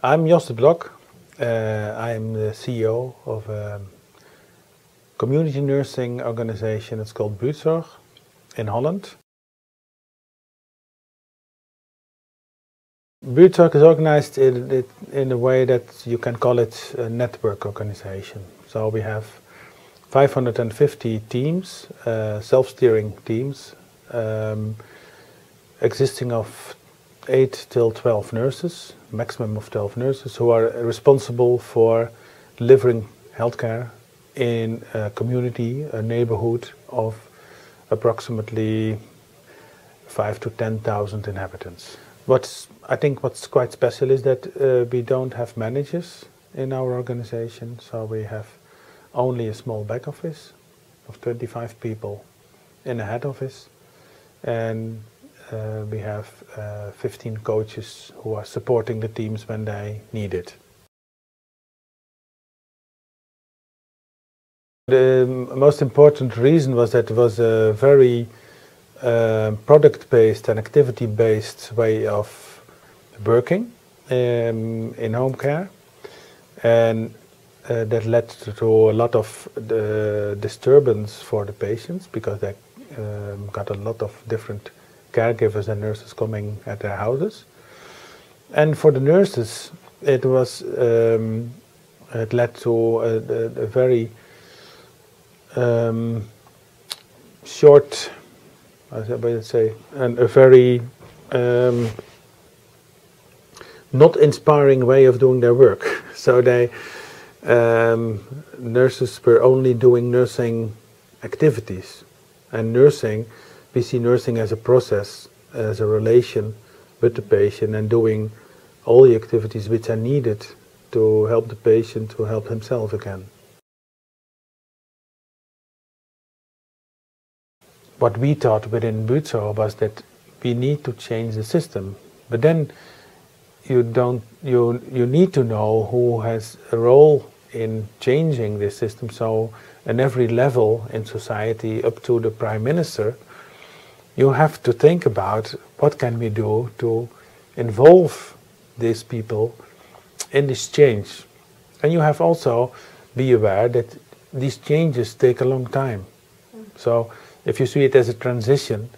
I'm Jos DeBlok. I'm the CEO of a community nursing organization. It's called Buurtzorg in Holland. Buurtzorg is organized in a way that you can call it a network organization. So we have 550 teams, self-steering teams, existing of 8 till 12 nurses, maximum of 12 nurses, who are responsible for delivering healthcare in a community, a neighborhood of approximately 5 to 10,000 inhabitants. I think what's quite special is that we don't have managers in our organization, so we have only a small back office of 25 people in a head office, and we have 15 coaches who are supporting the teams when they need it. The most important reason was that it was a very product-based and activity-based way of working in home care, and that led to a lot of disturbance for the patients, because they got a lot of different caregivers and nurses coming at their houses. And for the nurses, it led to a very short, and a very not inspiring way of doing their work. So nurses were only doing nursing activities, and we see nursing as a process, as a relation with the patient, and doing all the activities which are needed to help the patient to help himself again. What we thought within Buurtzorg was that we need to change the system, but then you need to know who has a role in changing this system. So at every level in society, up to the Prime Minister, you have to think about what can we do to involve these people in this change. And you have also be aware that these changes take a long time. So if you see it as a transition,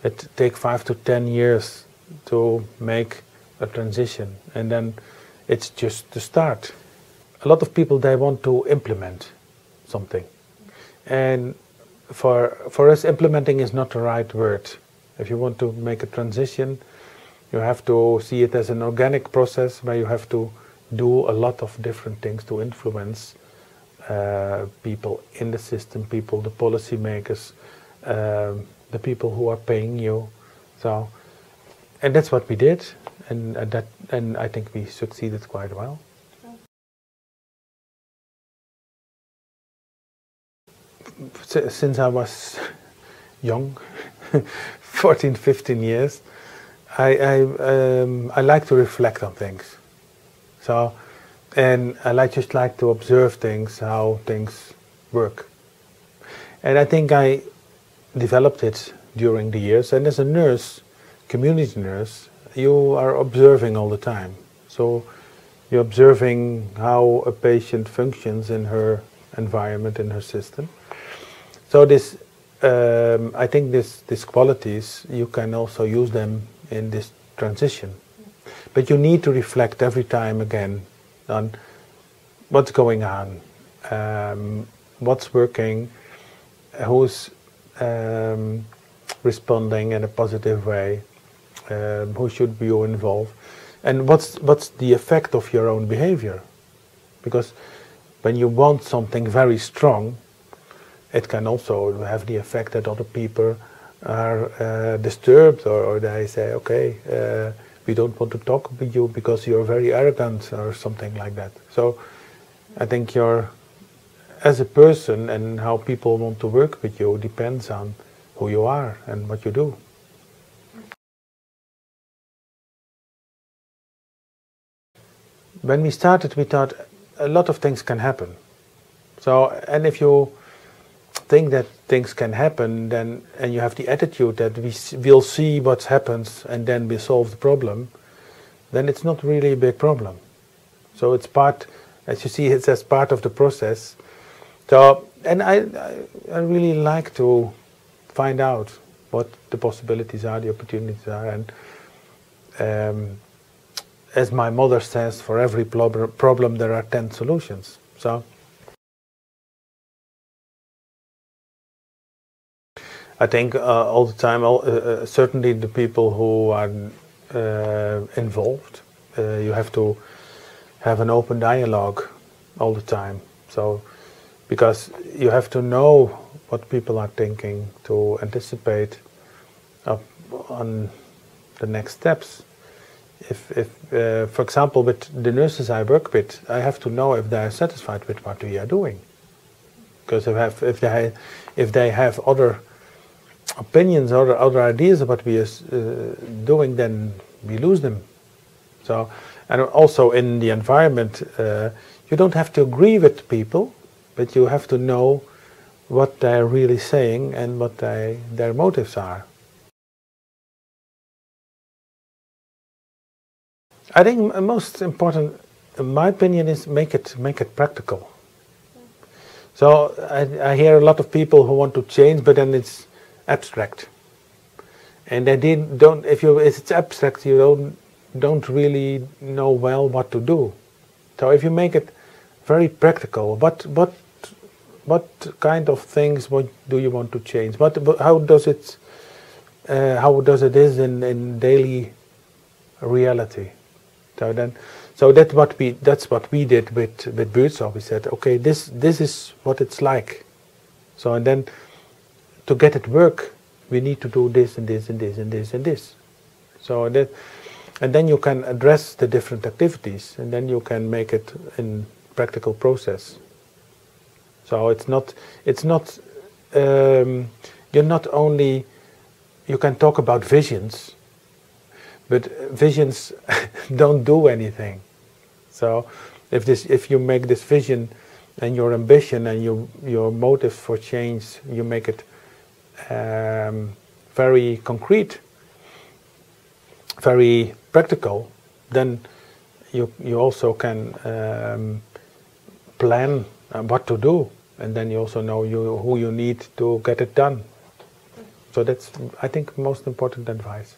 it takes 5 to 10 years to make a transition, and then it's just the start. A lot of people, they want to implement something, and for us, implementing is not the right word. If you want to make a transition, you have to see it as an organic process where you have to do a lot of different things to influence people in the system, the policy makers, the people who are paying you. So, and that's what we did, and I think we succeeded quite well. Since I was young, 14, 15 years, I like to reflect on things. So, and I just like to observe things, how things work. And I think I developed it during the years. And as a nurse, community nurse, you are observing all the time. So you're observing how a patient functions in her environment, in her system. So I think these qualities, you can also use them in this transition. But you need to reflect every time again on what's going on, what's working, who's responding in a positive way, who should you involve, and what's the effect of your own behavior. Because when you want something very strong, it can also have the effect that other people are disturbed, or they say, okay, we don't want to talk with you because you're very arrogant, or something like that. So I think as a person, and how people want to work with you depends on who you are and what you do. When we started, we thought a lot of things can happen. So, and if you think that things can happen, then, and you have the attitude that we'll see what happens and then we solve the problem, then it's not really a big problem. So it's part, as you see, it's as part of the process. So, and I really like to find out what the possibilities are, the opportunities are, and as my mother says, for every problem there are 10 solutions. So I think all the time, certainly the people who are involved, you have to have an open dialogue all the time. So, because you have to know what people are thinking to anticipate on the next steps. If for example, with the nurses I work with, I have to know if they are satisfied with what we are doing. Because if they have other opinions or other ideas of what we are doing, then we lose them. So, and also in the environment, you don't have to agree with people, but you have to know what they're really saying and what their motives are. I think most important, in my opinion, is make it practical. So I hear a lot of people who want to change, but then it's abstract, and they don't. If it's abstract, you don't really know well what to do. So if you make it very practical, what kind of things do you want to change? How does it is in daily reality? So that's what we did with Buurtzorg. We said, okay, this is what it's like. So and then to get it work, we need to do this and this and this and this and this. So and then you can address the different activities, and then you can make it in practical process. So you're not only, you can talk about visions, but visions don't do anything. So if you make this vision and your ambition and your motive for change, you make it very concrete, very practical, then you also can plan what to do, and then you also know who you need to get it done. So that's, I think, most important advice.